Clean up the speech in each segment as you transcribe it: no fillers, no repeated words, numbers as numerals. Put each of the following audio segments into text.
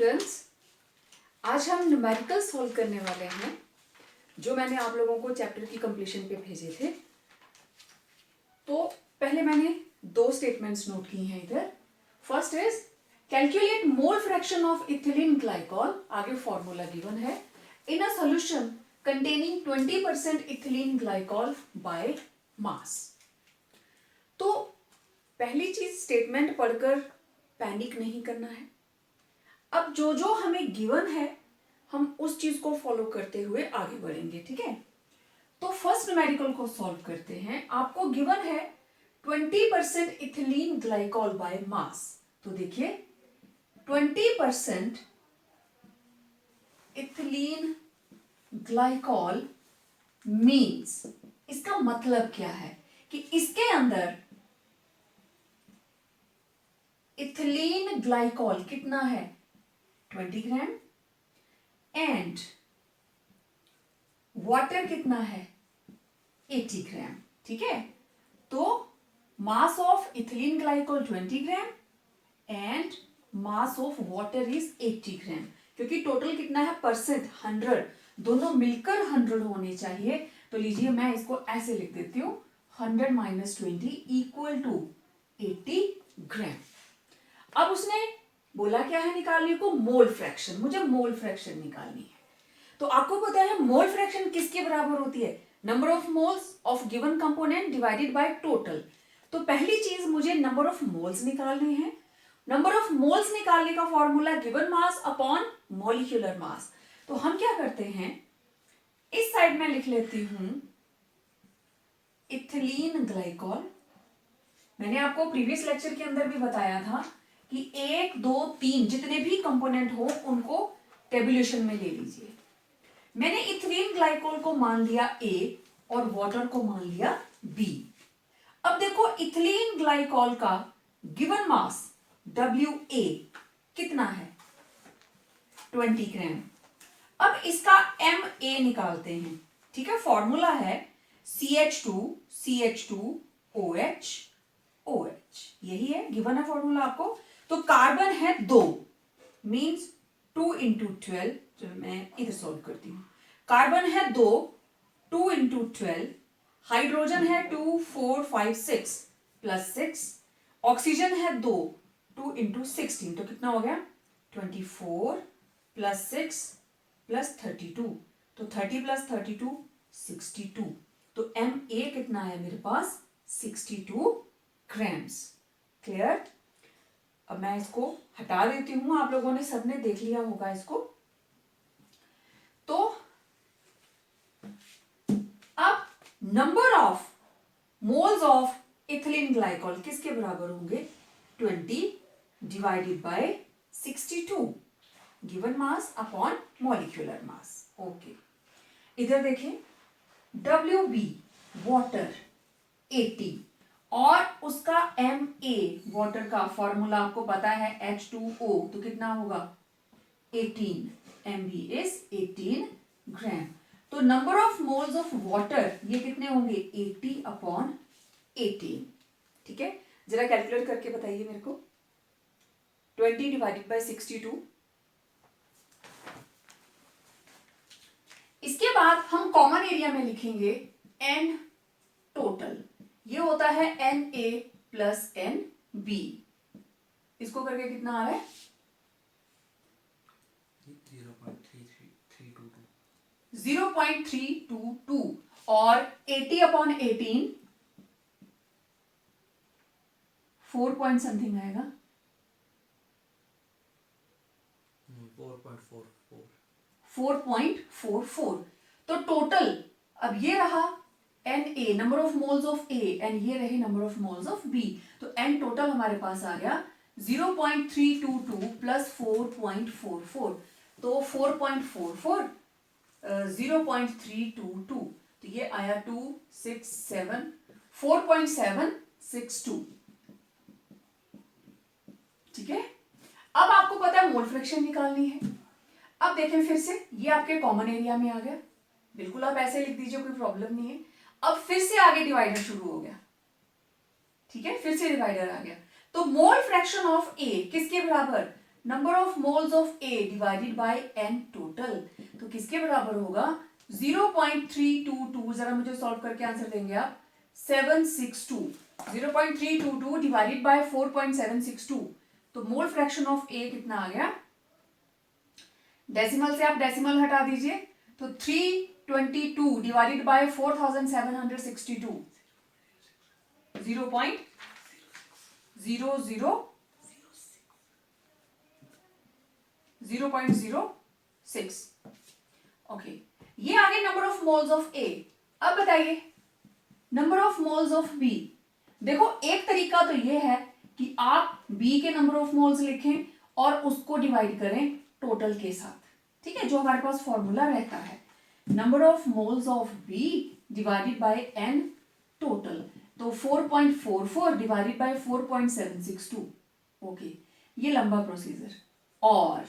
Students, आज हम numerical solve करने वाले हैं जो मैंने आप लोगों को चैप्टर की कंप्लीशन पे भेजे थे। तो पहले मैंने दो स्टेटमेंट्स नोट की हैं इधर। First is calculate mole fraction of ethylene glycol, आगे फॉर्मूला गिवन है, in a solution containing 20% ethylene glycol by mass. तो पहली चीज, स्टेटमेंट पढ़कर पैनिक नहीं करना है। अब जो जो हमें गिवन है हम उस चीज को फॉलो करते हुए आगे बढ़ेंगे, ठीक है। तो फर्स्ट न्यूमेरिकल को सॉल्व करते हैं। आपको गिवन है 20% इथिलीन ग्लाइकॉल बाय मास। तो देखिए 20% इथिलीन ग्लाइकॉल मीन्स, इसका मतलब क्या है कि इसके अंदर इथिलीन ग्लाइकॉल कितना है, 20 ग्राम, एंड वाटर कितना है, 80 ग्राम, ठीक है। तो mass of ethylene glycol 20 gram and mass of water is 80 ग्राम, क्योंकि टोटल कितना है, परसेंट 100, दोनों मिलकर 100 होने चाहिए। तो लीजिए मैं इसको ऐसे लिख देती हूं, 100 माइनस 20 इक्वल टू 80 ग्राम। अब उसने बोला क्या है निकालने को, मोल फ्रैक्शन। मुझे मोल फ्रैक्शन निकालनी है। तो आपको पता है मोल फ्रैक्शन किसके बराबर होती है, number of moles of given component divided by total. तो पहली चीज मुझे नंबर ऑफ मोल्स निकालने हैं। नंबर ऑफ मोल्स निकालने का formula given mass upon molecular mass. तो हम क्या करते हैं, इस साइड में लिख लेती हूं इथिलीन ग्लाइकॉल। मैंने आपको प्रीवियस लेक्चर के अंदर भी बताया था कि 1, 2, 3 जितने भी कंपोनेंट हो उनको टेबुलेशन में ले लीजिए। मैंने इथिलीन ग्लाइकॉल को मान लिया A और वाटर को मान लिया B। अब देखो इथिलीन ग्लाइकॉल का गिवन मास WA कितना है, 20 ग्राम। अब इसका MA निकालते हैं, ठीक है। फॉर्मूला है CH2CH2OH OH, यही है, गिवन है फॉर्मूला आपको। तो कार्बन है 2, मींस 2 इंटू 12, चलो मैं इधर सॉल्व करती हूं। कार्बन है 2, 2 इंटू 12, हाइड्रोजन है 2, 4, 5, 6 प्लस 6, ऑक्सीजन है 2, 2 इंटू 16, तो कितना हो गया, 24 प्लस 6 प्लस 32, तो 30 प्लस 32 62। तो MA कितना है मेरे पास, 62 ग्राम्स। क्लियर। अब मैं इसको हटा देती हूं, आप लोगों ने सबने देख लिया होगा इसको। तो अब number of moles of ethylene glycol किसके बराबर होंगे, 20 divided by 62, given mass upon molecular mass. Okay, इधर देखें, WB वाटर 80 और उसका MA वाटर का फॉर्मूला आपको पता है H2O, तो कितना होगा 18, MB इज 18 ग्राम। तो number of moles of water ये कितने होंगे, 80 अपॉन 18, ठीक है। जरा कैलकुलेट करके बताइए मेरे को, 20 डिवाइडेड बाय 62। इसके बाद हम कॉमन एरिया में लिखेंगे N टोटल, ये होता है NA प्लस NB। इसको करके कितना आ रहा है, 0.322 और 80 अपॉन 18 4 पॉइंट समथिंग आएगा, 4.44। तो टोटल अब ये रहा NA, number of moles of A, and ये रहे number of moles of B। तो N टोटल हमारे पास आ गया 0.322 प्लस 4.44, तो 4.44 0.322, तो ये आया 267, 4.762, ठीक है। अब आपको पता है मोल फ्रैक्शन निकालनी है। अब देखें फिर से, ये आपके कॉमन एरिया में आ गया, बिल्कुल आप ऐसे लिख दीजिए, कोई प्रॉब्लम नहीं है। अब फिर से आगे डिवाइडर शुरू हो गया, ठीक है, फिर से डिवाइडर आ गया। तो मोल फ्रैक्शन ऑफ A किसके बराबर, number of moles of A divided by N total, तो किसके बराबर होगा 0.322, जरा मुझे सॉल्व करके आंसर देंगे आप 762, 0.322 डिवाइडेड बाय 4.762, तो मोल फ्रैक्शन ऑफ ए कितना आ गया, डेसिमल से आप डेसिमल हटा दीजिए तो 322 डिवाइडेड बाय 4762, 0.06। ओके, ये आ गए number of moles of A. अब बताइए number of moles of B. देखो एक तरीका तो ये है कि आप बी के नंबर ऑफ मोल्स लिखें और उसको डिवाइड करें टोटल के साथ, ठीक है, जो हमारे पास फॉर्मूला रहता है number of moles of B divided by N total, तो 4.44 डिवाइडेड बाय 4.762। ओके, ये लंबा प्रोसीजर। और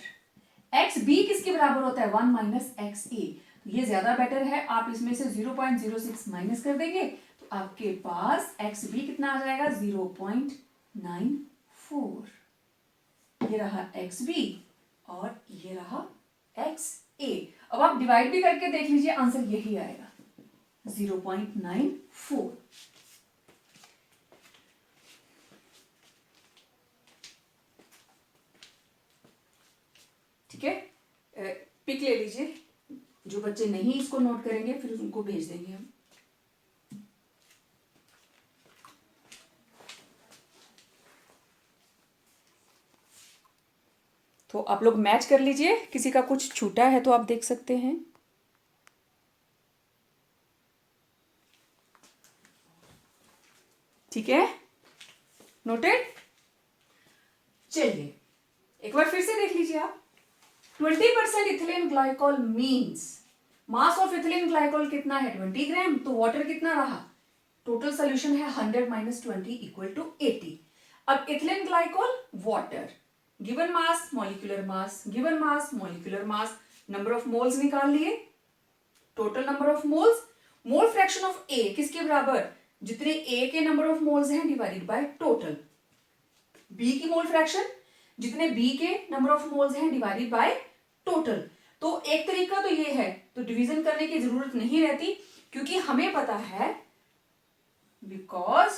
एक्स बी किसके बराबर होता है 1 माइनस एक्स ए, तो ये ज्यादा बेटर है, आप इसमें से 0.06 माइनस कर देंगे तो आपके पास एक्स बी कितना आ जाएगा 0.94। ये रहा एक्स बी और ये रहा एक्स ए। अब आप डिवाइड भी करके देख लीजिए, आंसर यही आएगा 0.94। ठीक है, पिक ले लीजिए, जो बच्चे नहीं इसको नोट करेंगे फिर उनको भेज देंगे हम। तो आप लोग मैच कर लीजिए, किसी का कुछ छूटा है तो आप देख सकते हैं। ठीक है, नोटेड। चलिए एक बार फिर से देख लीजिए आप, 20% ethylene glycol means mass of ethylene glycol कितना है 20 ग्राम, तो वाटर कितना रहा, टोटल सोल्यूशन है 100 माइनस 20 इक्वल टू 80। अब ethylene glycol water, given mass molecular mass, given mass molecular mass, number of moles निकाल लिए, total number of moles, mole fraction of A किसके बराबर, जितने ए के नंबर ऑफ मोल्स हैं divided by total, B की mole fraction जितने B के नंबर ऑफ मोल्स हैं डिवाइडेड बाय टोटल। तो एक तरीका तो ये है, तो डिवीजन करने की जरूरत नहीं रहती क्योंकि हमें पता है because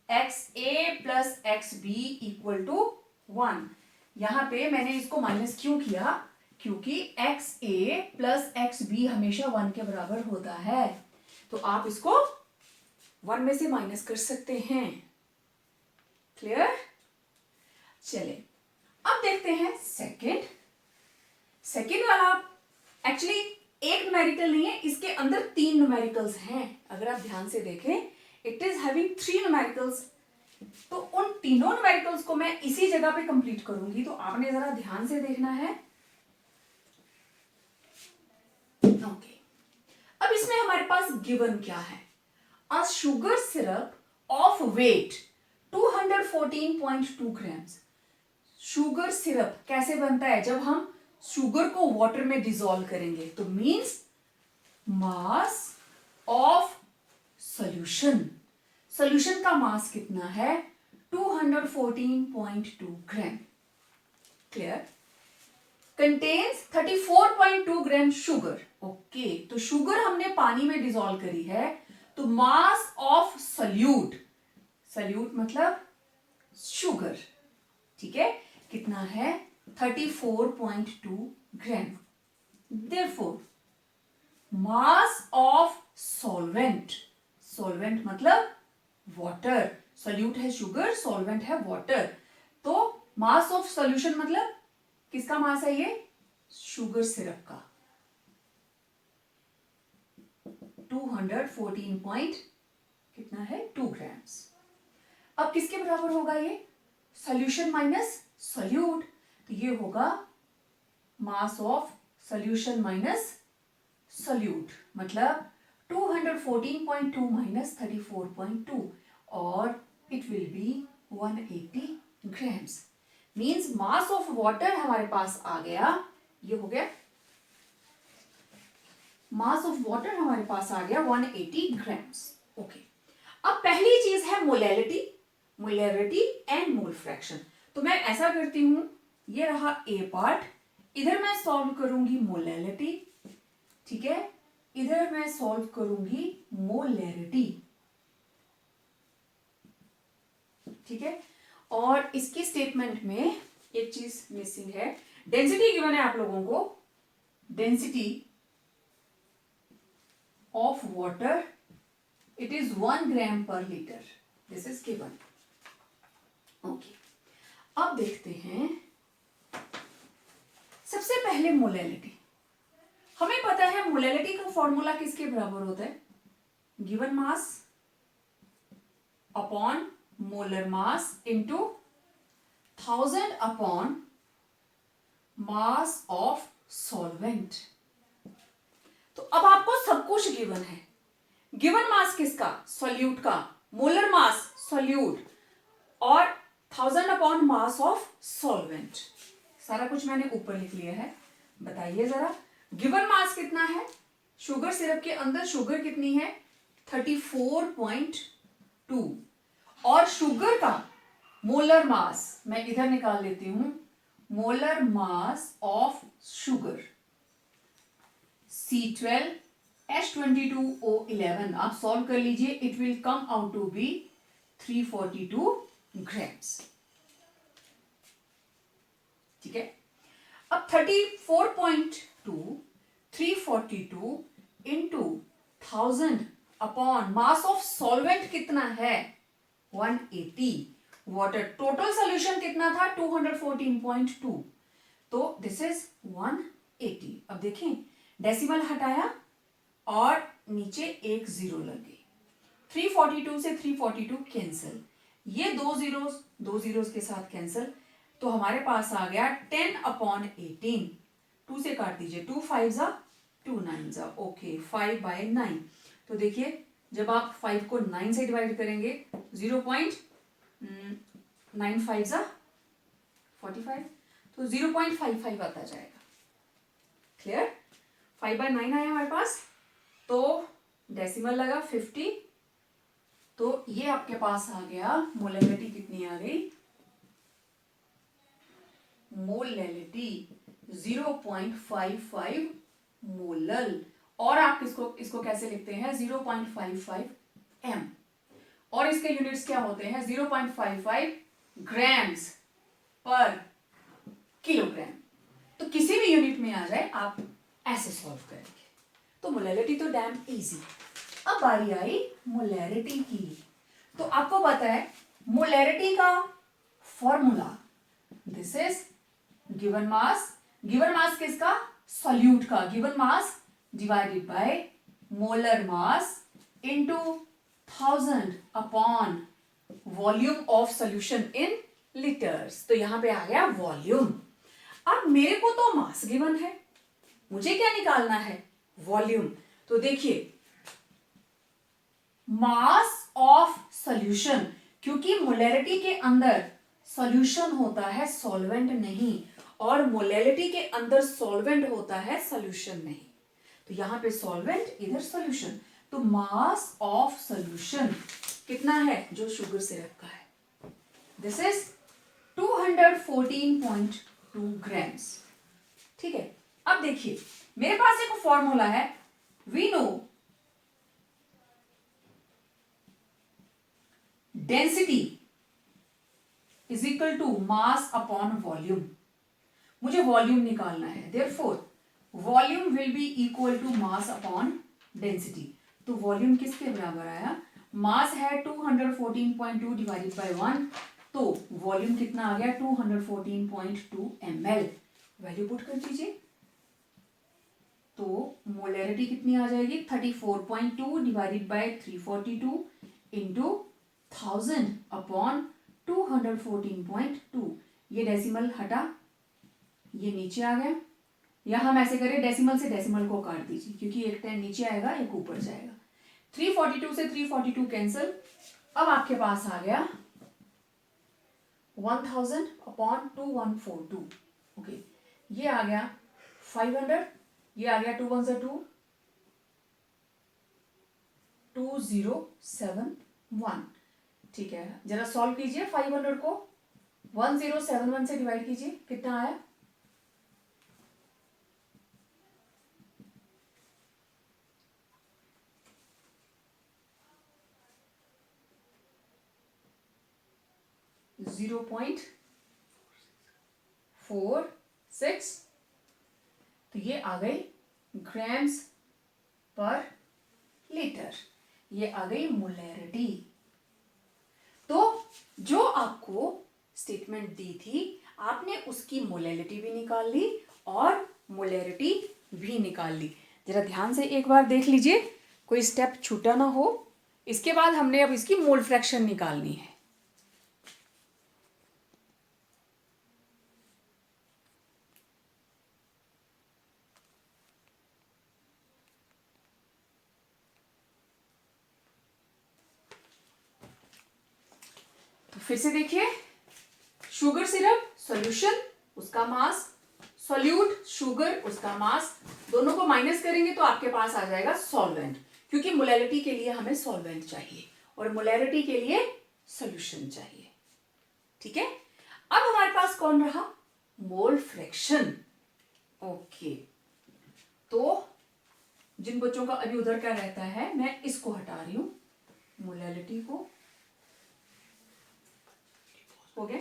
X A plus X B equal to 1। यहां पे मैंने इसको माइनस क्यों किया, क्योंकि X A plus X B हमेशा 1 के बराबर होता है, तो आप इसको 1 में से माइनस कर सकते हैं। क्लियर। चले अब देखते हैं सेकंड वाला। एक्चुअली एक न्यूमेरिकल नहीं है, इसके अंदर 3 न्यूमेरिकल्स हैं। अगर आप ध्यान से देखें इट इज हैविंग 3 न्यूमेरिकल्स, तो उन तीनों न्यूमेरिकल्स को मैं इसी जगह पे कंप्लीट करूंगी, तो आपने जरा ध्यान से देखना है। ओके, अब इसमें हमारे पास गिवन क्या है, a sugar syrup of weight 214.2 grams. Sugar syrup कैसे बनता है, जब हम शुगर को वाटर में डिसॉल्व करेंगे, तो means mass of solution, solution का मास कितना है 214.2 gram. Clear. Contains 34.2 gram sugar. Okay, तो शुगर हमने पानी में डिसॉल्व करी है, तो मास ऑफ सॉल्यूट, सॉल्यूट मतलब शुगर, ठीक है, कितना है 34.2 gram. Therefore mass of solvent, solvent मतलब वाटर, सॉल्यूट है शुगर, सॉल्वेंट है वाटर, तो मास ऑफ सॉल्यूशन मतलब किसका मास है, ये शुगर सिरप का 214 पॉइंट कितना है 2 ग्राम्स। अब किसके बराबर होगा ये, सॉल्यूशन माइनस सॉल्यूट, तो ये होगा मास ऑफ सॉल्यूशन माइनस सॉल्यूट, मतलब 214.2 माइनस 34.2 और it will B 180 grams. Means mass of water हमारे पास आ गया, ये हो गया मास ऑफ वाटर हमारे पास आ गया 180 ग्राम्स। ओके, अब पहली चीज है molality, molarity and mole fraction. तो मैं ऐसा करती हूं, ये रहा ए पार्ट, इधर मैं सॉल्व करूंगी मोलैलिटी, ठीक है, इधर मैं सॉल्व करूंगी मोलैरिटी, ठीक है। और इसकी स्टेटमेंट में एक चीज मिसिंग है, डेंसिटी गिवन है आप लोगों को, density of water it is 1 ग्राम पर litre, this is given. Okay, अब देखते हैं सबसे पहले मोलैलिटी। हमें पता है मोलैलिटी का फॉर्मूला किसके बराबर होता है, given mass upon molar mass into 1000 upon mass of solvent. तो अब आपको सब कुछ गिवन है, गिवन मास किसका, सॉल्यूट का, मोलर मास सॉल्यूट, और 1000 अपॉन मास ऑफ सॉल्वेंट, सारा कुछ मैंने ऊपर लिख लिया है। बताइए जरा, गिवन मास कितना है, शुगर सिरप के अंदर शुगर कितनी है 34.2, और शुगर का मोलर मास मैं इधर निकाल लेती हूं, molar mass of sugar C12H22O11, आप सॉल्व कर लीजिए, it will come out to be 342 grams, ठीक है। अब 34.2 342 into 1000 upon mass of solvent कितना है 180, वाटर टोटल सॉल्यूशन कितना था 214.2, तो दिस इज 180। अब देखें डेसिमल हटाया और नीचे एक जीरो लग गई, 342 से 342 कैंसिल, ये दो जीरोस के साथ कैंसिल, तो हमारे पास आ गया 10 अपॉन 18, 2 से काट दीजिए, 2 5 जा 2 9 जा, ओके 5/9। तो देखिए जब आप 5 को 9 से डिवाइड करेंगे 0.95 जा 45, तो 0.55 आता जाएगा, क्लियर। 5/9 आया हमारे पास, तो डेसिमल लगा 50, तो ये आपके पास आ गया मोलैलिटी कितनी आ गई, मोलैलिटी 0.55 मोलल, और आप इसको कैसे लिखते हैं 0.55 m, और इसके यूनिट्स क्या होते हैं 0.55 ग्राम्स पर किलोग्राम, तो किसी भी यूनिट में आ जाए आप ऐसे सॉल्व करेंगे, तो मोलैलिटी तो डैम इजी। अब बारी आई मोलैरिटी की, तो आपको पता है मोलैरिटी का formula, this is given mass किसका, सॉल्यूट का, given mass divided by molar mass into 1000 upon volume of solution in litres, तो यहां पे आ गया वॉल्यूम। अब मेरे को तो मास गिवन है, मुझे क्या निकालना है वॉल्यूम, तो देखिए मास ऑफ सॉल्यूशन, क्योंकि मोलैरिटी के अंदर सॉल्यूशन होता है सॉल्वेंट नहीं, और मोलैलिटी के अंदर सॉल्वेंट होता है सॉल्यूशन नहीं, तो यहां पे सॉल्वेंट इधर सॉल्यूशन, तो मास ऑफ सॉल्यूशन कितना है जो शुगर सिरप का है, दिस इज 214.2 ग्राम्स, ठीक है। अब देखिए मेरे पास एक फॉर्मूला है, we know density is equal to mass upon volume, मुझे वॉल्यूम निकालना है, therefore volume will be equal to mass upon density, तो वॉल्यूम किसके बराबर आया, मास है 214.2 डिवाइडेड बाय 1, तो वॉल्यूम कितना आ गया 214.2 ml, वैल्यू पुट कर दीजिए, तो मोलैरिटी कितनी आ जाएगी 34.2 डिवाइडेड बाय 342 इंटू 1000 अपॉन 214.2, ये डेसिमल हटा, ये नीचे आ गया, या हम ऐसे करें डेसिमल से डेसिमल को काट दीजिए, क्योंकि एक 10 नीचे आएगा एक ऊपर जाएगा, 342 से 342 कैंसिल, अब आपके पास आ गया 1000 अपॉन 2142, ओके, ये आ गया 500, ये आ गया 2 1 से 2 2071, ठीक है, जरा सॉल्व कीजिए 500 को, 1071 से डिवाइड कीजिए, कितना आया? 0.46। तो ये आ गई ग्राम्स पर लीटर, ये आ गई मोलैरिटी। तो जो आपको स्टेटमेंट दी थी आपने उसकी मोलैरिटी भी निकाल ली और मोलैरिटी भी निकाल ली। जरा ध्यान से एक बार देख लीजिए, कोई स्टेप छूटा ना हो। इसके बाद हमने अब इसकी मोल फ्रैक्शन निकालनी है। तो फिर से देखिए, शुगर सिरप सॉल्यूशन, उसका मास, सॉल्यूट शुगर, उसका मास, दोनों को माइनस करेंगे तो आपके पास आ जाएगा सॉल्वेंट, क्योंकि मोलैरिटी के लिए हमें सॉल्वेंट चाहिए और मोलैरिटी के लिए सॉल्यूशन चाहिए। ठीक है, अब हमारे पास कौन रहा? Mole fraction. ओके, तो जिन बच्चों का अभी उधर क्या रहता है, मैं इसको हटा रही हूं, मोलैरिटी को। हो गया?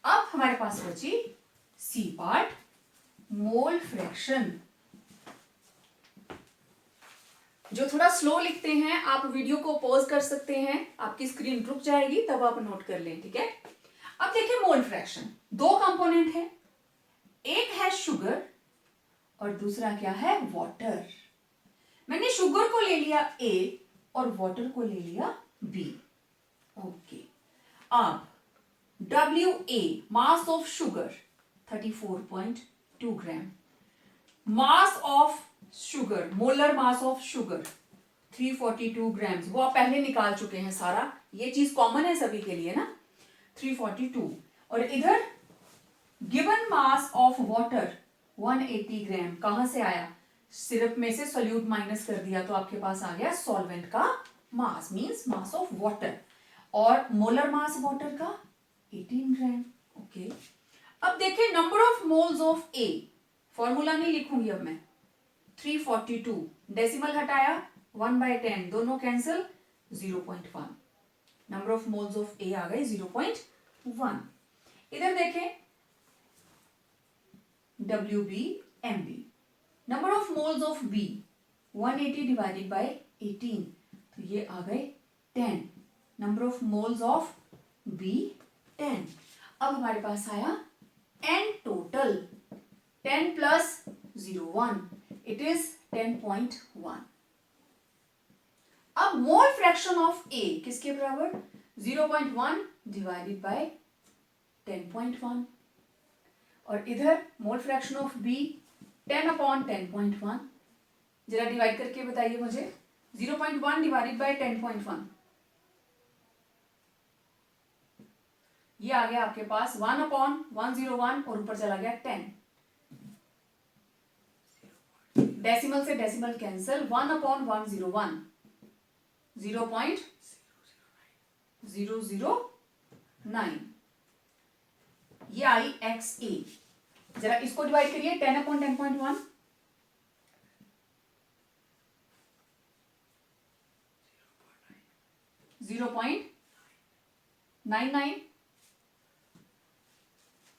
अब हमारे पास बची सी पार्ट, मोल फ्रैक्शन। जो थोड़ा स्लो लिखते हैं आप वीडियो को पॉज कर सकते हैं, आपकी स्क्रीन रुक जाएगी तब आप नोट कर लें। ठीक है, अब देखिए मोल फ्रैक्शन, दो कंपोनेंट है, एक है शुगर और दूसरा क्या है? वाटर। मैंने शुगर को ले लिया A और वाटर को ले लिया B। ओके, अब WA mass of sugar 34.2 gram, mass of sugar, molar mass of sugar 342 grams, वो आप पहले निकाल चुके हैं सारा, ये चीज कॉमन है सभी के लिए ना, 342। और इधर गिवन मास ऑफ वाटर 180 ग्राम, कहां से आया? सिरप में से सोल्यूट माइनस कर दिया तो आपके पास आ गया सॉल्वेंट का mass, means mass of water, और मोलर मास वाटर का 18 ग्राम। ओके, अब देखिए number of moles of A, formula नहीं लिखूंगी अब मैं, 342, डेसिमल हटाया 1/10, दोनों cancel, 0.1, number of moles of A आ गए 0.1। इधर देखें WB MB, number of moles of B 180 divided by 18, तो ये आ गए 10, number of moles of B 10। अब हमारे पास आया N total, 10 plus 01, it is 10.1। अब मोल फ्रैक्शन ऑफ A किसके बराबर? 0.1 डिवाइडेड बाय 10.1, और इधर मोल फ्रैक्शन ऑफ B 10/10.1, जरा डिवाइड करके बताइए मुझे, 0.1 डिवाइडेड बाय 10.1, ये आ गया आपके पास 1/101 और ऊपर चला गया 10, डेसिमल से डेसिमल कैंसिल, 1/101, 0.009, ये आई XA। जरा इसको डिवाइड करिए, 10/10.1, 0.99,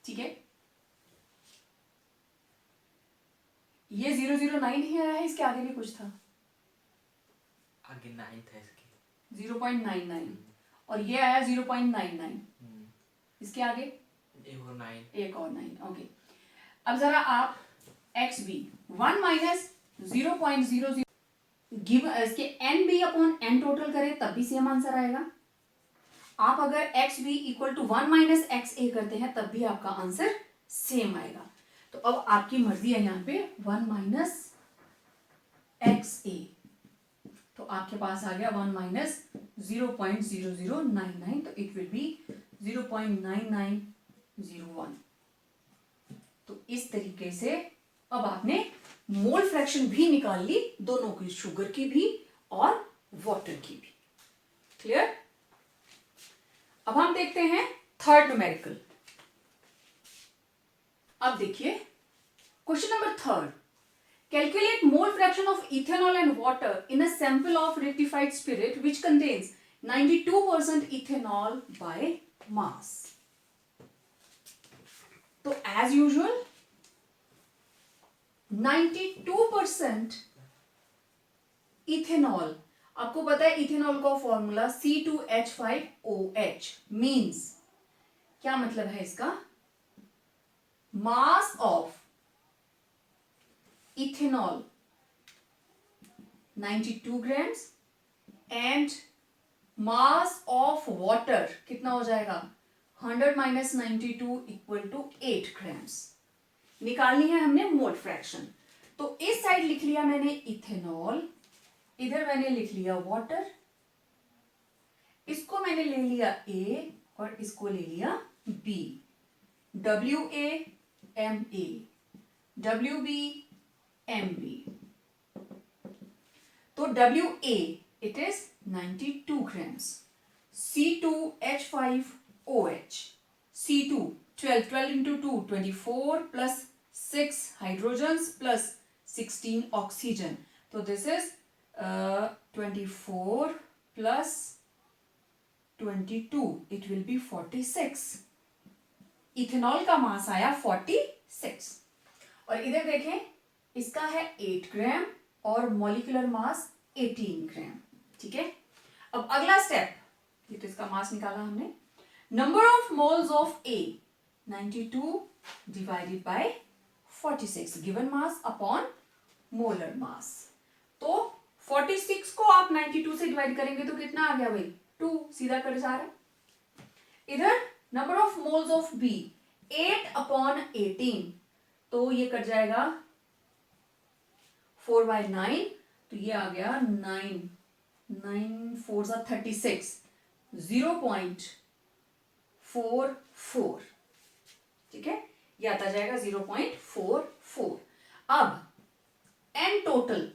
ठीक है, ये 009 ही आया है, इसके आगे भी कुछ था, आगे 9 था इसके, 0.99, और ये आया 0.99, इसके आगे एक और 9। ओके, अब जरा आप XB 1 माइनस 0.00 गिव इसके NB अपॉन N टोटल करें तब भी सेम आंसर आएगा। आप अगर XB equal to 1 minus XA करते हैं तब भी आपका आंसर सेम आएगा। तो अब आपकी मर्जी है, यहाँ पे 1 माइनस XA, तो आपके पास आ गया 1 माइनस 0.0099, तो इट विल बी 0.9901। तो इस तरीके से अब आपने मोल फ्रैक्शन भी निकाल ली, दोनों की, शुगर की भी और वाटर की भी। क्लियर? अब हम देखते हैं थर्ड न्यूमेरिकल। अब देखिए question number third, calculate mole fraction of ethanol and water in a sample of rectified spirit which contains 92% ethanol bye mass. तो एज यूजुअल 92% इथेनॉल, आपको पता है इथेनॉल का फॉर्मूला C2H5OH मीन्स, क्या मतलब है इसका, mass of ethanol 92 grams and mass of water कितना हो जाएगा, 100 माइनस 92 इक्वल टू 8 ग्राम्स। निकालनी है हमने मोल फ्रैक्शन। तो इस साइड लिख लिया मैंने इथेनॉल, इधर मैंने लिख लिया वाटर, इसको मैंने ले लिया A और इसको ले लिया B, WA WB MB। तो WA it is 92 grams, C2H5OH, C2 12 into 2 24 plus 6 hydrogens plus 16 oxygen. So this is 24 plus 22, it will be 46. Ethanol का मास आया 46 और इधर देखें इसका है 8 ग्राम और मॉलिक्यूलर मास 18 ग्राम। ठीक है, अब अगला स्टेप, ये तो इसका मास निकाला हमने, number of moles of A 92 divided by 46 given mass upon molar मास। तो 46 को आप 92 से डिवाइड करेंगे तो कितना आ गया भाई, 2, सीधा कट जा रहा है। इधर number of moles of B 8/18, तो ये कट जाएगा 4/9, तो ये आ गया 9 4 36, 0.44। ठीक है, ये आता जाएगा 0.44। अब N total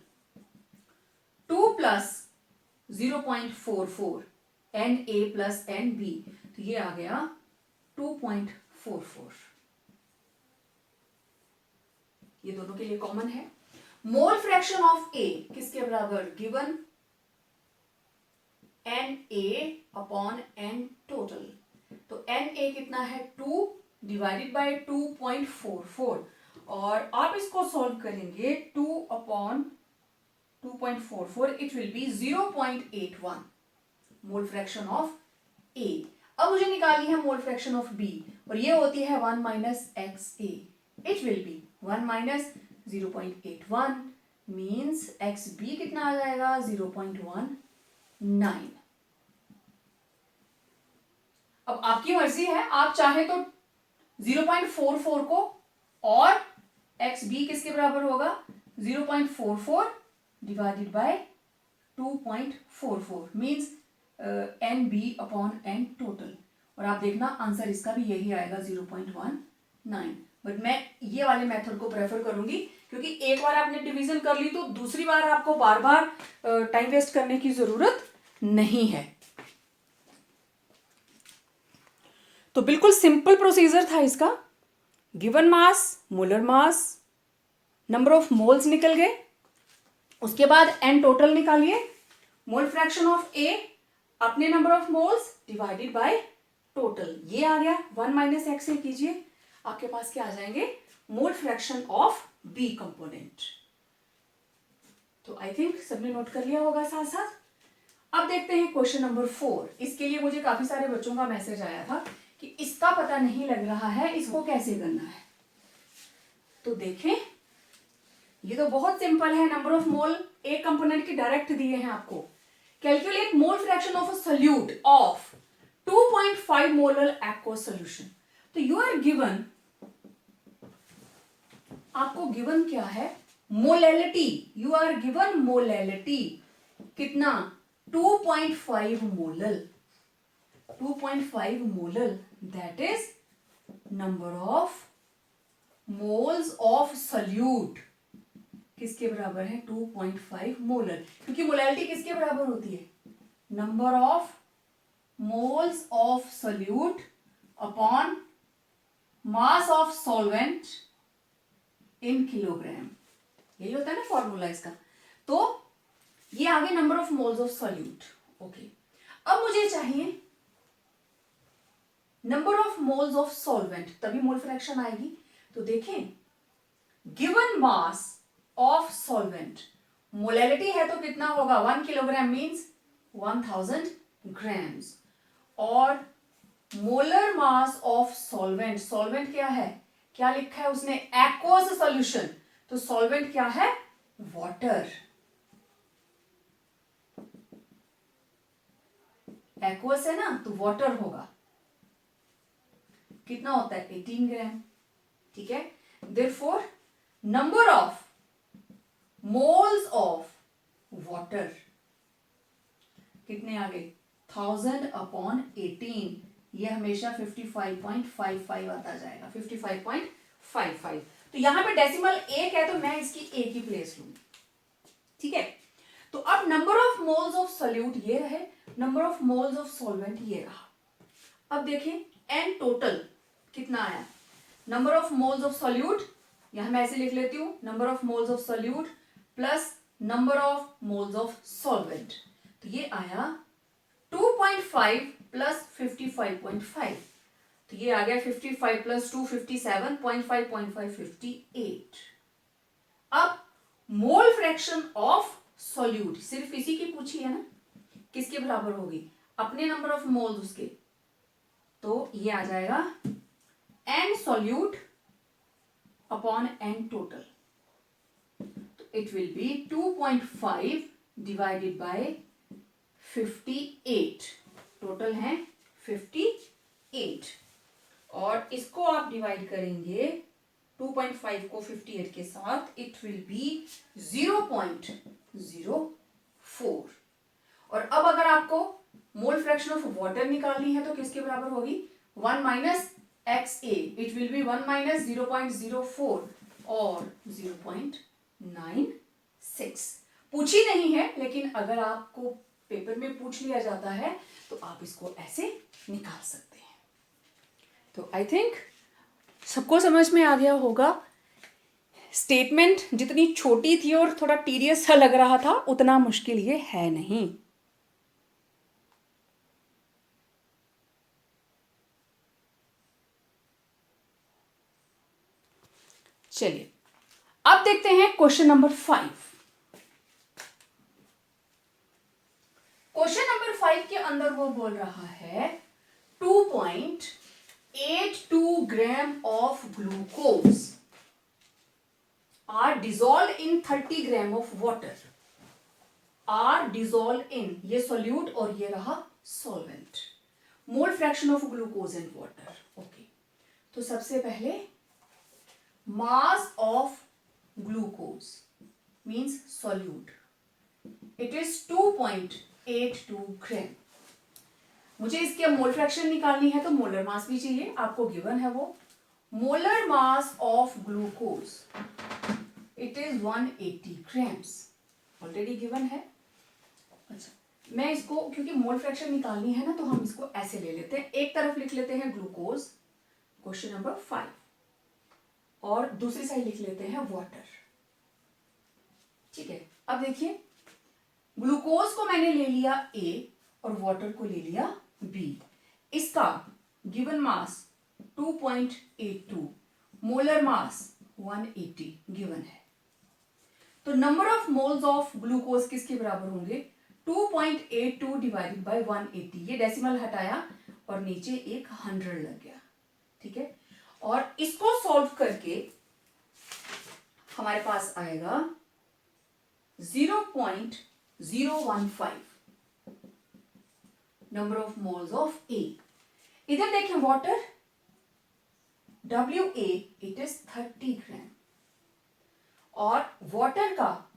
2 plus 0.44 NA plus NB, तो ये आ गया 2.44। ये दोनों के लिए कॉमन है। मोल फ्रैक्शन ऑफ A किसके बराबर, given NA upon N total. तो NA कितना है 2 डिवाइडेड बाय 2.44 और आप इसको सॉल्व करेंगे 2 upon 2.44, it will B 0.81 mole fraction of A। अब मुझे निकालनी है मोल फ्रैक्शन ऑफ B और ये होती है 1 minus XA, it will B 1 minus 0.81 means XB कितना आ जाएगा 0.19। अब आपकी मर्जी है, आप चाहे तो 0.44 को और XB किसके बराबर होगा 0.44 divided by 2.44 means NB upon N total, और आप देखना आंसर इसका भी यही आएगा 0.19। बट मैं ये वाले मेथड को प्रेफर करूंगी क्योंकि एक बार आपने डिवीजन कर ली तो दूसरी बार आपको बार बार टाइम वेस्ट करने की जरूरत नहीं है। तो बिल्कुल सिंपल प्रोसीजर था इसका, given mass, molar mass, number of moles निकल गए, उसके बाद N टोटल निकालिए, मोल फ्रैक्शन ऑफ A अपने number of moles divided by total, ये आ गया 1 माइनस एक्स से कीजिए, आपके पास क्या आ जाएंगे मोल फ्रैक्शन ऑफ B कंपोनेंट। तो आई थिंक सबने नोट कर लिया होगा साथ साथ। अब देखते हैं क्वेश्चन नंबर 4। इसके लिए मुझे काफी सारे बच्चों का मैसेज आया था कि इसका पता नहीं लग रहा है, इसको कैसे करना है। तो देखें, ये तो बहुत सिंपल है, नंबर ऑफ मोल एक कंपोनेंट की डायरेक्ट दिए हैं आपको। Calculate mole fraction of a solute of 2.5 molar aqueous solution. तो यू आर गिवन, आपको गिवन क्या है, molality, you are given molality कितना 2.5 molal, 2.5 molal, that is number of moles of solute किसके बराबर है? 2.5 मोलर, क्योंकि मोलैलिटी किसके बराबर होती है? Number of moles of salute upon mass of solvent in kilogram, यही होता है ना फॉर्मूला इसका। तो ये आ गए number of moles of solute. Okay, अब मुझे चाहिए number of moles of solvent, तभी मोल फ्रैक्शन आएगी। तो देखें, given mass of solvent, molality है तो कितना होगा? 1 किलोग्राम मीन्स 1000 ग्राम्स, और molar mass of solvent, solvent क्या है? क्या लिखा है उसने? एक्वस सॉल्यूशन, तो सॉल्वेंट क्या है? वाटर। एक्वस है ना, तो वाटर होगा। कितना होता है? 18 ग्राम। ठीक है, therefore number of moles of water कितने आ गए? 1000 अपॉन 18, ये हमेशा 55.55 आता जाएगा, 55.55। तो यहां पे डेसिमल एक है तो मैं इसकी एक ही प्लेस लूंगी। ठीक है, तो अब number of moles of solute ये रहे, number of moles of solvent ये रहा। अब देखिए एन टोटल कितना आया? Number of moles of solute, यहां मैं ऐसे लिख लेती हूं, number of moles of solute plus number of moles of solvent, तो ये आया 2.5 प्लस 55.5, तो ये आ गया 55 प्लस 2 57.5.5 58। अब मोल फ्रैक्शन ऑफ सॉल्यूट सिर्फ इसी की पूछी है ना, किसके बराबर होगी? अपने नंबर ऑफ मोल्स उसके, तो ये आ जाएगा n solute upon n total, तो it will be 2.5 divided by 58, total है 58, और इसको आप डिवाइड करेंगे 2.5 को 58 के साथ, इट विल बी 0.04। और अब अगर आपको मोल फ्रैक्शन ऑफ वाटर निकालनी है तो किसके बराबर होगी? 1 minus x A, it will B 1 minus 0.04 और 0.96। पूछी नहीं है, लेकिन अगर आपको पेपर में पूछ लिया जाता है तो आप इसको ऐसे निकाल सकते हैं। तो आई थिंक सबको समझ में आ गया होगा। स्टेटमेंट जितनी छोटी थी और थोड़ा टीडियस सा लग रहा था, उतना मुश्किल ये है नहीं। चलिए अब देखते हैं क्वेश्चन नंबर 5। क्वेश्चन नंबर 5 के अंदर वो बोल रहा है 2.82 gram of glucose are dissolve in 30 gram of water, are dissolve in, ये सोल्यूट और ये रहा solvent, mole fraction of glucose and water. Okay, तो सबसे पहले mass of glucose means solute, it is 2.82 gram. मुझे इसके मोल फ्रैक्शन निकालनी है तो मोलर मास भी चाहिए, आपको गिवन है वो molar mass of glucose, it is 180 grams, already given है। अच्छा, मैं इसको क्योंकि मोल फ्रैक्शन निकालनी है ना, तो हम इसको ऐसे ले लेते हैं, एक तरफ लिख लेते हैं ग्लूकोज क्वेश्चन नंबर 5 और दूसरी साइड लिख लेते हैं वाटर। ठीक है, अब देखिए ग्लूकोज को मैंने ले लिया A और वाटर को ले लिया B, इसका given mass 2.82, molar mass 180 given है। तो number of moles of glucose किसके बराबर होंगे? 2.82 डिवाइडेड बाय 180, ये डेसिमल हटाया और नीचे एक 100 लग गया। ठीक है, और इसको सॉल्व करके हमारे पास आएगा 0.015 number of moles of A। इधर देखें वाटर WA, इट इज 30 ग्राम, और वाटर का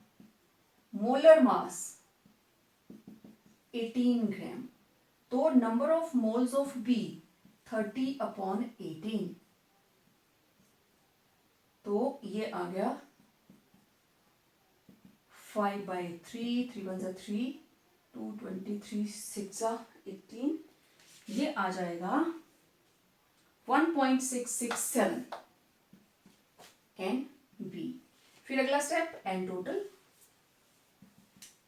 मोलर मास 18 ग्राम, तो number of moles of B 30 upon 18, तो ये आ गया 5/3, 3 1 3, 2 23, 6 18, ये आ जाएगा 1.667 NB। फिर अगला स्टेप एन टोटल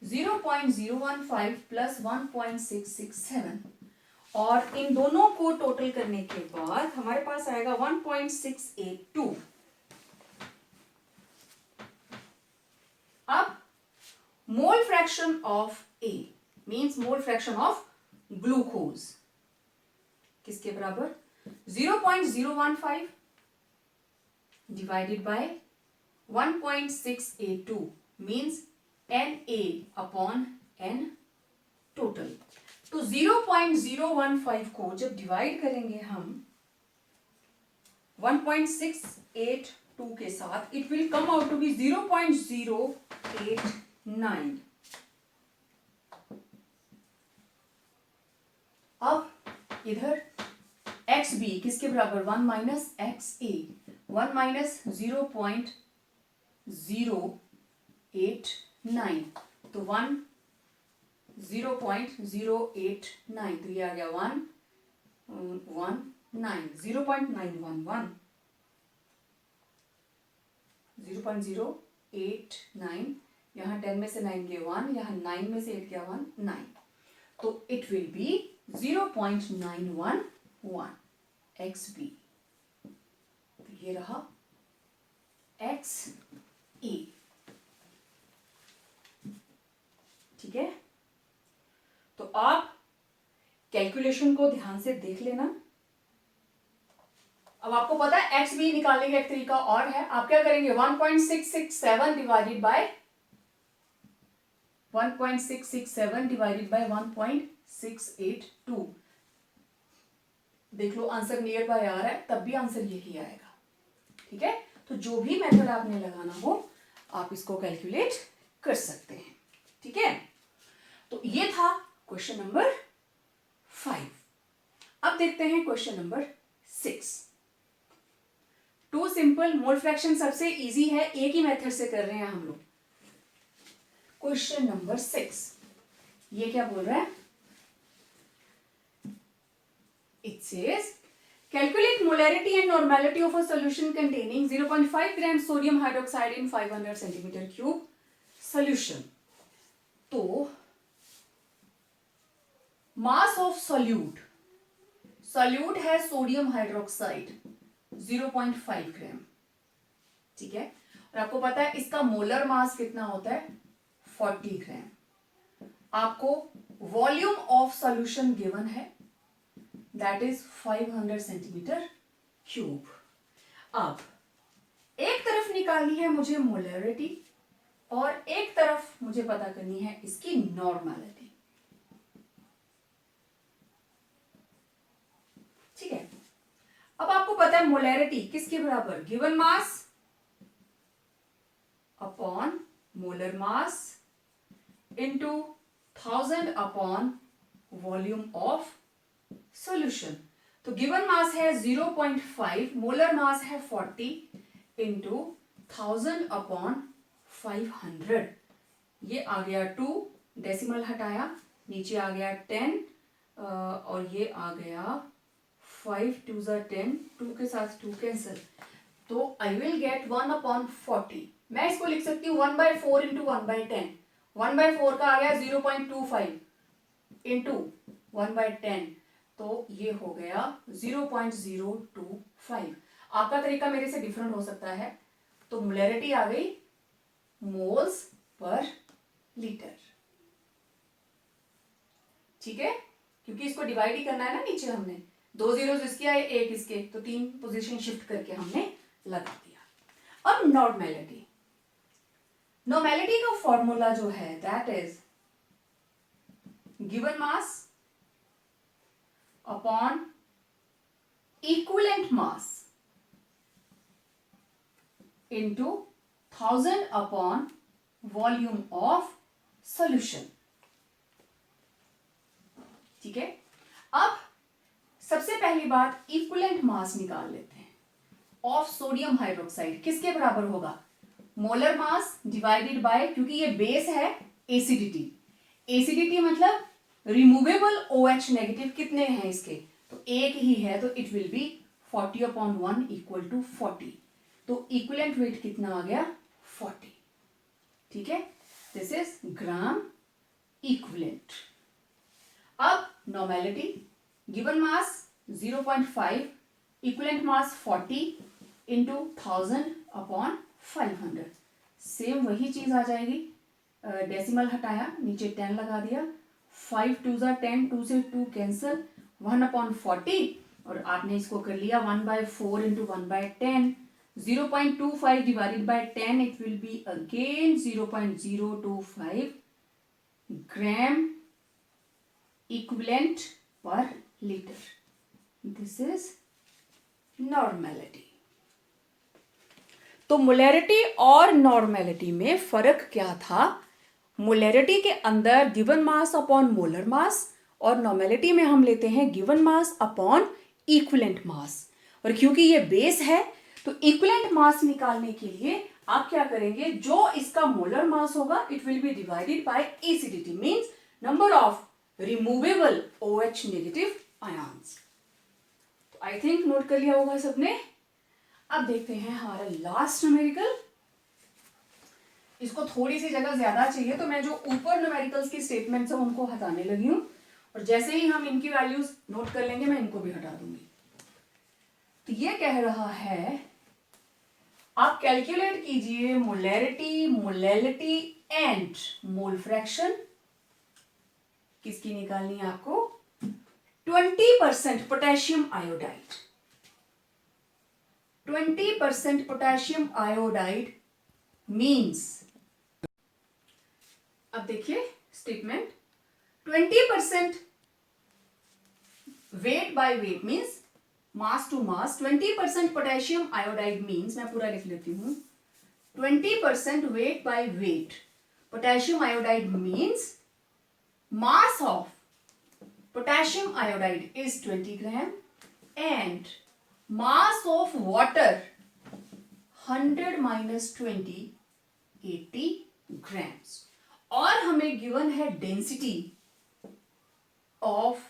0.015 प्लस 1.667, और इन दोनों को टोटल करने के बाद हमारे पास आएगा 1.682। अब मोल fraction of A means mole fraction of glucose किसके बराबर 0.015 divided by 1.682 means Na upon n total. तो 0.015 को जब डिवाइड करेंगे हम 1.682 के साथ, it will come out to be 0.089। अब इधर XB किसके बराबर 1 माइनस XA, 1 माइनस 0.089, तो 0.089, तो ये आ गया 0.911, 0.089, यहाँ 10 में से 9 गए 1, यहाँ 9 में से 8 गया 1, 9, तो इट विल बी 0.911 XB। तो ये रहा XA। ठीक है, तो आप कैलकुलेशन को ध्यान से देख लेना। अब आपको पता है XB निकालने का एक तरीका और है। आप क्या करेंगे 1.667 डिवाइडेड बाय 1.682 देख लो, आंसर नियर बाय आ रहा है, तब भी आंसर यही आएगा। ठीक है, तो जो भी मेथड आपने लगाना हो आप इसको कैलकुलेट कर सकते हैं। ठीक है, तो ये था क्वेश्चन नंबर 5। अब देखते हैं question number 6। Too simple mole fraction सबसे इजी है, एक ही मेथड से कर रहे हैं हम लोग। क्वेश्चन नंबर 6 ये क्या बोल रहा है, it says calculate molarity and normality of a solution containing 0.5 gram sodium hydroxide in 500 centimetre cube solution. तो मास ऑफ सॉल्यूट है सोडियम हाइड्रोक्साइड 0.5 ग्राम। ठीक है, और आपको पता है इसका मोलर मास कितना होता है 40 ग्राम। आपको वॉल्यूम ऑफ सॉल्यूशन गिवन है दैट इज 500 सेंटीमीटर क्यूब। अब एक तरफ निकालनी है मुझे मोलैरिटी और एक तरफ मुझे पता करनी है इसकी नॉर्मेलिटी। ठीक है, अब आपको पता है मोलैरिटी किसके बराबर, given mass upon molar mass into 1000 upon volume of solution. तो गिवन मास है 0.5, मोलर मास है 40 इंटू 1000 अपॉन 500, ये आ गया 2, डेसिमल हटाया नीचे आ गया 10 और ये आ गया 5 2 10, 2 के साथ 2 कैंसिल, तो आई विल गेट 1 अपॉन 40। मैं इसको लिख सकती हूँ 1/4 इंटू 1/10। 1/4 का आ गया 0.25 इंटू 1/10, तो ये हो गया 0.025। आपका तरीका मेरे से डिफरेंट हो सकता है। तो मोलैरिटी आ गई मोल्स पर लीटर। ठीक है, क्योंकि इसको डिवाइड ही करना है ना, नीचे हमने 2 जीरोस इसके आए 1 इसके, तो 3 पोजीशन शिफ्ट करके हमने लगा दिया। अब नॉर्मेलिटी का फॉर्मूला जो है that is given mass upon equivalent mass into 1000 upon volume of solution. ठीक है, अब सबसे पहली बात इक्विवेलेंट मास निकाल लेते हैं। ऑफ सोडियम हाइड्रोक्साइड किसके बराबर होगा? मोलर मास डिवाइडेड बाय, क्योंकि ये बेस है, एसिडिटी। एसिडिटी मतलब रिमूवेबल OH नेगेटिव कितने हैं इसके? तो एक ही है, तो it will be 40/1 equal to 40। तो इक्विवेलेंट वेट कितना आ गया? 40। ठीक है, दिस इज ग्राम इक्विवेलेंट। अब normality, given mass 0.5, equivalent mass 40 into 1000/500। Same वही चीज आ जाएगी, डेसिमल हटाया, नीचे 10 लगा दिया, 5 2 10, 2 से 2 कैंसल, 1/40, और आपने इसको कर लिया 1/4 into 1/10, 0.25 divided by 10, it will be again 0.025 gram equivalent पर लीटर। This is normality. तो मोलैरिटी और नॉर्मेलिटी में फर्क क्या था? मोलैरिटी के अंदर गिवन मास अपॉन मोलर मास, और नॉर्मेलिटी में हम लेते हैं given mass upon equivalent mass. और क्योंकि ये बेस है, तो इक्विवेलेंट मास निकालने के लिए आप क्या करेंगे? जो इसका मोलर मास होगा, it will B divided bye acidity, means number of removable OH negative ions. तो आई थिंक नोट कर लिया होगा सबने। अब देखते हैं हमारा लास्ट न्यूमेरिकल। इसको थोड़ी सी जगह ज्यादा चाहिए, तो मैं जो ऊपर न्यूमेरिकल्स की स्टेटमेंट्स हैं उनको हटाने लगी हूं, और जैसे ही हम इनकी वैल्यूज नोट कर लेंगे मैं इनको भी हटा दूंगी। तो ये कह रहा है, आप कैलकुलेट कीजिए molarity, molality and mole fraction. किसकी निकालनी है आपको? 20% potassium iodide. 20% potassium iodide means, अब देखिए statement, 20% weight by weight means mass to mass, 20% potassium iodide means, मैं पूरा लिख लेती हूं, 20% weight by weight potassium iodide means mass of potassium iodide is 20 gram and mass of water 100 minus 20 80 grams। और हमें given है density of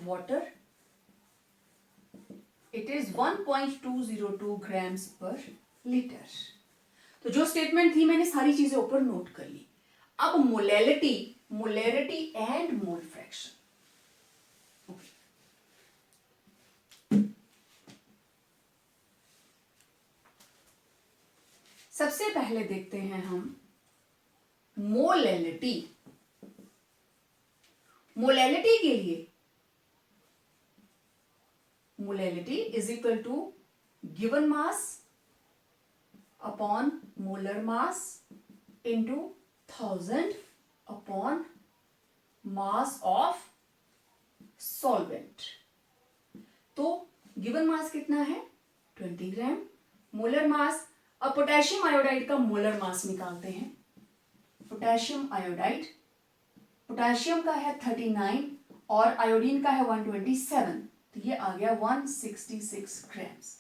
water, it is 1.202 grams per liter। तो जो स्टेटमेंट थी मैंने सारी चीजें ऊपर नोट कर ली। अब molality, molarity and mole fraction. सबसे पहले देखते हैं हम मोलैलिटी। मोलैलिटी के लिए molality is equal to given mass upon molar mass into 1000 upon mass of solvent. तो गिवन मास कितना है? 20 ग्राम। मोलर मास, अब पोटेशियम आयोडाइड का मोलर मास निकालते हैं। पोटेशियम आयोडाइड, पोटेशियम का है 39 और आयोडीन का है 127, तो ये आ गया 166 ग्राम्स।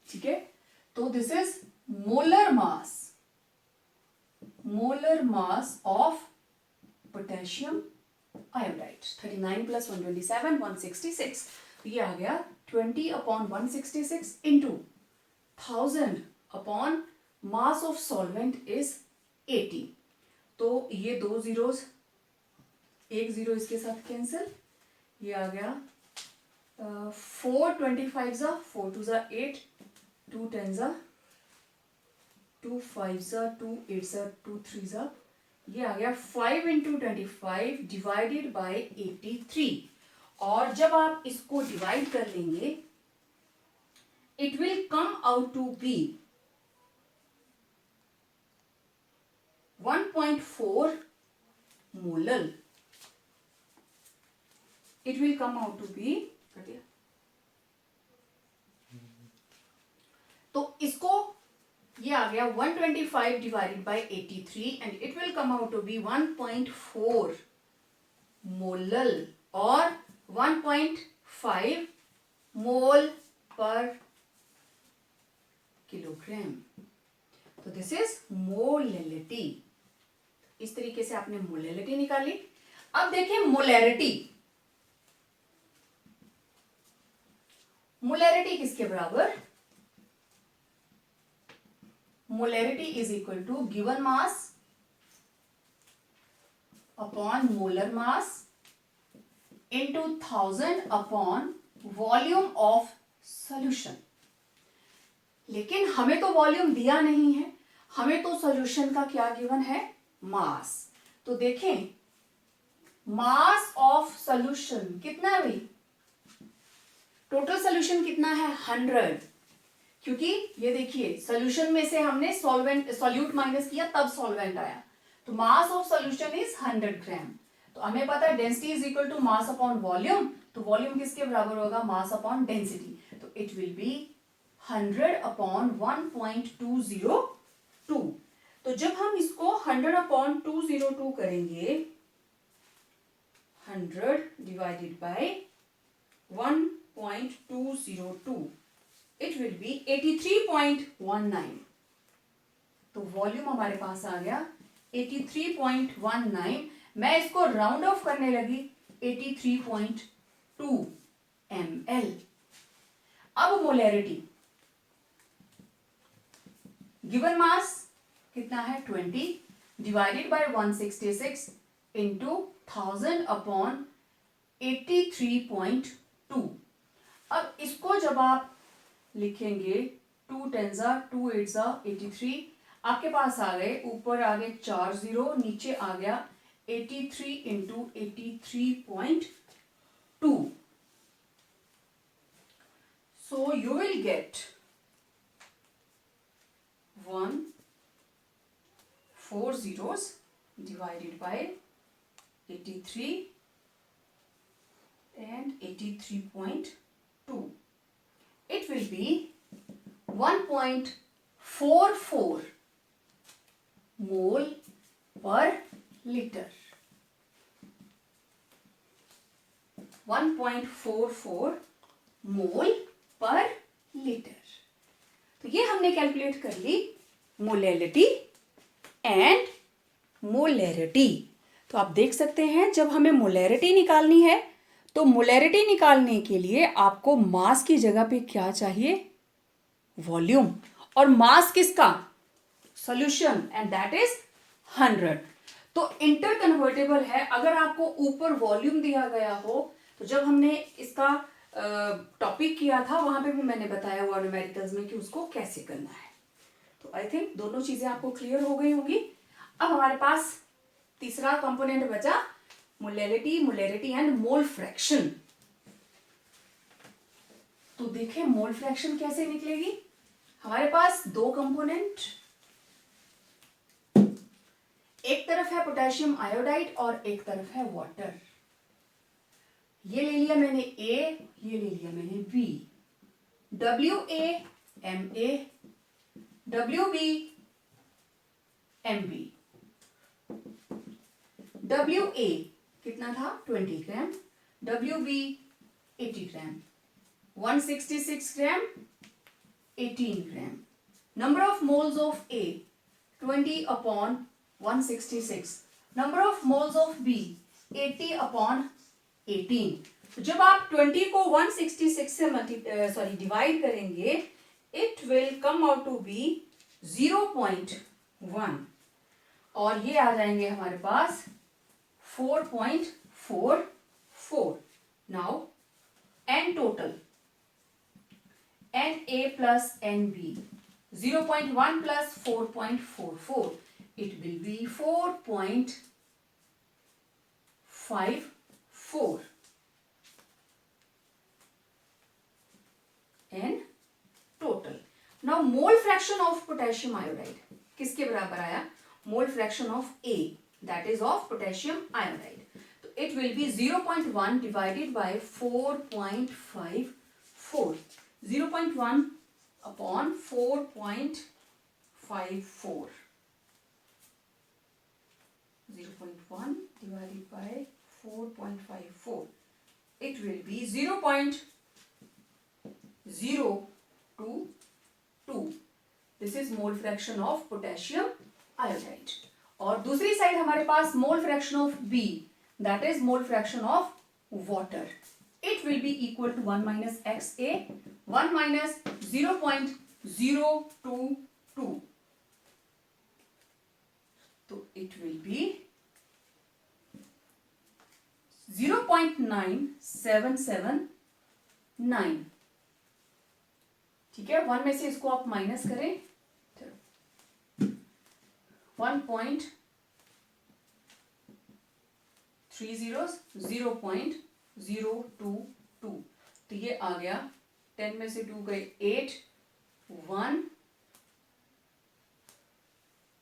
ठीक है, तो this is molar mass of potassium iodide. 39 plus 127 166, तो ये आ गया 20/166 into 1000 upon mass of solvent is 80। तो ये दो जीरोस, एक जीरो इसके साथ कैंसिल, ये आ गया 4 25 जा 4 2 जा 8, 2 10 जा 2 5 जा 2 8 जा 2 3 जा, ये आ गया 5 इंटू 25 डिवाइडेड बाय 83। और जब आप इसको डिवाइड कर लेंगे, it will come out to be 1.4 molal. It will come out to be, तो इसको ये आ गया 125 divided by 83 and it will come out to be 1.4 molal. और 1.5 मोल पर किलोग्राम। तो दिस इज मोलैलिटी। इस तरीके से आपने मोलैलिटी निकाली। अब देखिए मोलैरिटी। मोलैरिटी किसके बराबर? Molarity is equal to given mass upon molar mass into 1000 upon volume of solution. लेकिन हमें तो वॉल्यूम दिया नहीं है, हमें तो सॉल्यूशन का क्या गिवन है? मास। तो देखें मास ऑफ सॉल्यूशन कितना है भाई? टोटल सॉल्यूशन कितना है? 100। क्योंकि ये देखिए सॉल्यूशन में से हमने सॉल्यूट माइनस किया तब सॉल्वेंट आया। तो mass of solution is 100 gram. तो हमें पता है density is equal to mass upon volume. तो वॉल्यूम किसके बराबर होगा? Mass upon density. तो इट विल बी 100 अपॉन 1.202। तो जब हम इसको 100 अपॉन 202 करेंगे, 100 divided by 1.202, it will B 83.19। तो वॉल्यूम हमारे पास आ गया 83.19। मैं इसको राउंड ऑफ करने लगी 83.2 ml। अब मोलैरिटी, गिवन मास कितना है? 20 डिवाइडेड बाय 166 इंटू 1000 अपॉन 83.2। अब इसको जब आप लिखेंगे 2 10 2 8 83, आपके पास आ गए, ऊपर आ गए 4 0, नीचे आ गया 83 into 83.2। So you will get 1 4 zeros divided by 83 and 83.2. It will be 1.44 mole per liter. 1.44 मोल पर लीटर। तो ये हमने कैलकुलेट कर ली मोलैलिटी एंड मोलैरिटी। तो आप देख सकते हैं जब हमें मोलैरिटी निकालनी है तो मोलैरिटी निकालने के लिए आपको मास की जगह पे क्या चाहिए? वॉल्यूम। और मास किसका? Solution, and that is 100। तो इंटर कन्वर्टेबल है। अगर आपको ऊपर वॉल्यूम दिया गया हो तो जब हमने इसका टॉपिक किया था वहां पे भी मैंने बताया हुआ न्यूमेरिकल्स में कि उसको कैसे करना है। तो आई थिंक दोनों चीजें आपको क्लियर हो गई होंगी। अब हमारे पास तीसरा कंपोनेंट बचा molality, molarity and mole fraction. तो देखें मोल फ्रैक्शन कैसे निकलेगी। हमारे पास दो कंपोनेंट, एक तरफ है पोटेशियम आयोडाइड और एक तरफ है वाटर। ये ले लिया मैंने A, ये ले लिया मैंने B। WA MA, WB MB। WA कितना था? 20 ग्राम। WB 80 gram. 166 gram, 18 gram. Number of moles of A 20 upon 166। Number of moles of B 80 upon 18। तो जब आप 20 को 166 से डिवाइड करेंगे, it will come out to be 0.1 और ये आ जाएंगे हमारे पास 4.44। Now N total, NA plus NB, 0.1 plus 4.44, it will be 4.54 N total. Now mole fraction of potassium iodide किसके बराबर आया? Mole fraction of A, that is of potassium iodide. So it will be 0.1 divided by 4.54. 0.1 upon 4.54. 0.1 divided by 4.54. it will be 0.022. This is mole fraction of potassium iodide. और दूसरी side हमारे पास mole fraction of B, that is mole fraction of water. It will be equal to 1 minus XA, 1 minus 0.022. So it will be 0.9779. ठीक है, 1 में से इसको आप माइनस करें, 1.30, 0.022. तो ये आ गया 10 में से 2 गए 8, 1,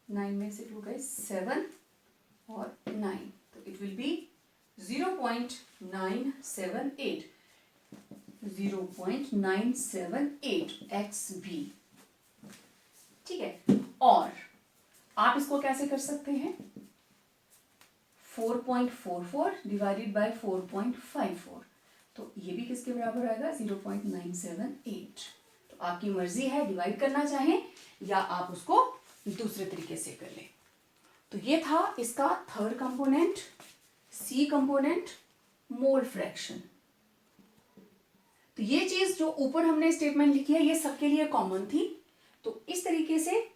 9 में से 2 गए 7 और 9. तो इट विल बी 0.978, 0.978 XB. ठीक है, और आप इसको कैसे कर सकते हैं, 4.44 डिवाइडेड बाय 4.54. तो ये भी किसके बराबर आएगा, 0.978. तो आपकी मर्जी है, डिवाइड करना चाहें या आप उसको दूसरे तरीके से कर लें. तो ये था इसका थर्ड कंपोनेंट, सी कंपोनेंट, मोल फ्रैक्शन. तो ये चीज जो ऊपर हमने स्टेटमेंट लिखी है ये सबके लिए कॉमन थी. तो इस तरीके से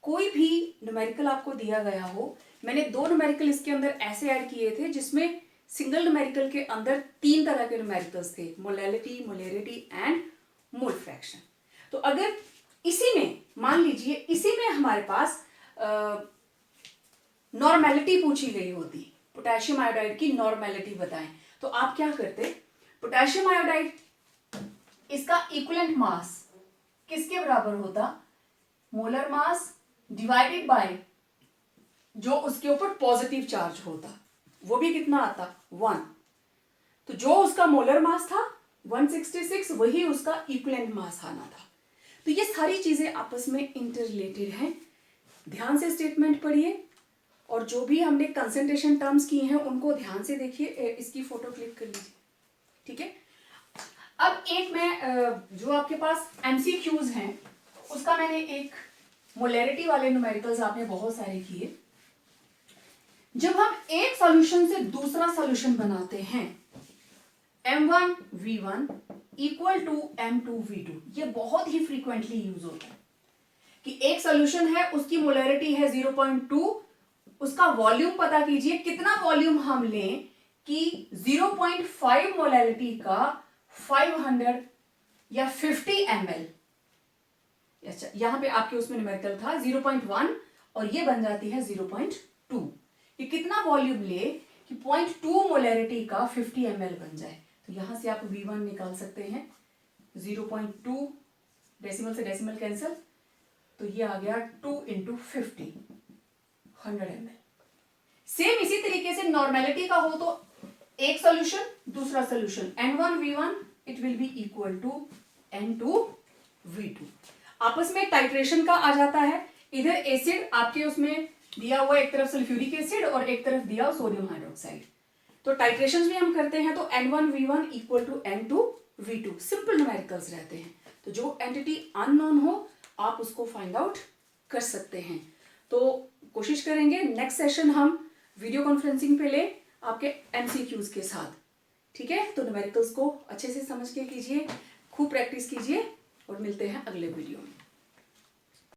कोई भी न्यूमेरिकल आपको दिया गया हो, मैंने 2 न्यूमेरिकल इसके अंदर ऐसे ऐड किए थे जिसमें सिंगल न्यूमेरिकल के अंदर 3 तरह के न्यूमेरिकल्स थे, मोलैलिटी, मोलेरिटी एंड मोल फ्रैक्शन. तो अगर इसी में मान लीजिए इसी में हमारे पास नॉर्मेलिटी पूछी गई होती, पोटेशियम आयोडाइड की नॉर्मेलिटी बताएं, तो आप क्या करते, पोटेशियम आयोडाइड इसका इक्विवेलेंट मास किसके बराबर होता, मोलर मास डिवाइडेड बाय जो उसके ऊपर पॉजिटिव चार्ज होता, वो भी कितना आता, 1. तो जो उसका मोलर मास था 166, वही उसका इक्विवेलेंट मास आना था. तो ये सारी चीजें आपस में इंटररिलेटेड हैं. ध्यान से स्टेटमेंट पढ़िए और जो भी हमने कंसंट्रेशन टर्म्स की हैं उनको ध्यान से देखिए. इसकी फोटो क्लिक कर लीजिए. ठीक है, अब एक मैं जो आपके पास MCQs हैं उसका मैंने एक मोलैरिटी वाले न्यूमेरिकल्स आपने बहुत सारे किए. जब हम एक सॉल्यूशन से दूसरा सॉल्यूशन बनाते हैं, M1V1 इक्वल टू M2V2, ये बहुत ही फ्रीक्वेंटली यूज होता है कि एक सॉल्यूशन है, उसकी मोलैरिटी है 0.2, उसका वॉल्यूम पता कीजिए कितना वॉल्यूम हम लें कि 0.5 मोलैरिटी का 500 या 50 ml. अच्छा, यहां पे आपके उसमें न्यूमेरिकल था 0.1 और ये बन जाती है 0.2. ये कितना वॉल्यूम ले कि 0.2 मोलैरिटी का 50 ml बन जाए. तो यहां से आप V1 निकाल सकते हैं, 0.2 डेसिमल से डेसिमल कैंसिल, तो ये आ गया 2 × 50, 100 ml. सेम इसी तरीके से नॉर्मेलिटी का हो तो एक सॉल्यूशन दूसरा solution N1V1 it will be equal to N2V2. आपस में टाइट्रेशन का आ जाता है. इधर एसिड आपके उसमें दिया हुआ एक तरफ सल्फ्यूरिक एसिड और एक तरफ दिया सोडियम हाइड्रोक्साइड. तो टाइट्रेशन भी हम करते हैं तो N1V1 equal to N2V2. Simple numericals रहते हैं. तो जो एंटिटी अननोन हो आप उसको फाइंड आउट कर सकते हैं. तो कोशिश करेंगे नेक्स्ट सेशन हम वीडियो कॉन्फ्रेंसिंग पे ले आपके MCQs के साथ. ठीक है, तो न्यूमेरिकल्स को अच्छे से समझ के कीजिए, खूब प्रैक्टिस कीजिए और मिलते हैं अगले वीडियो में.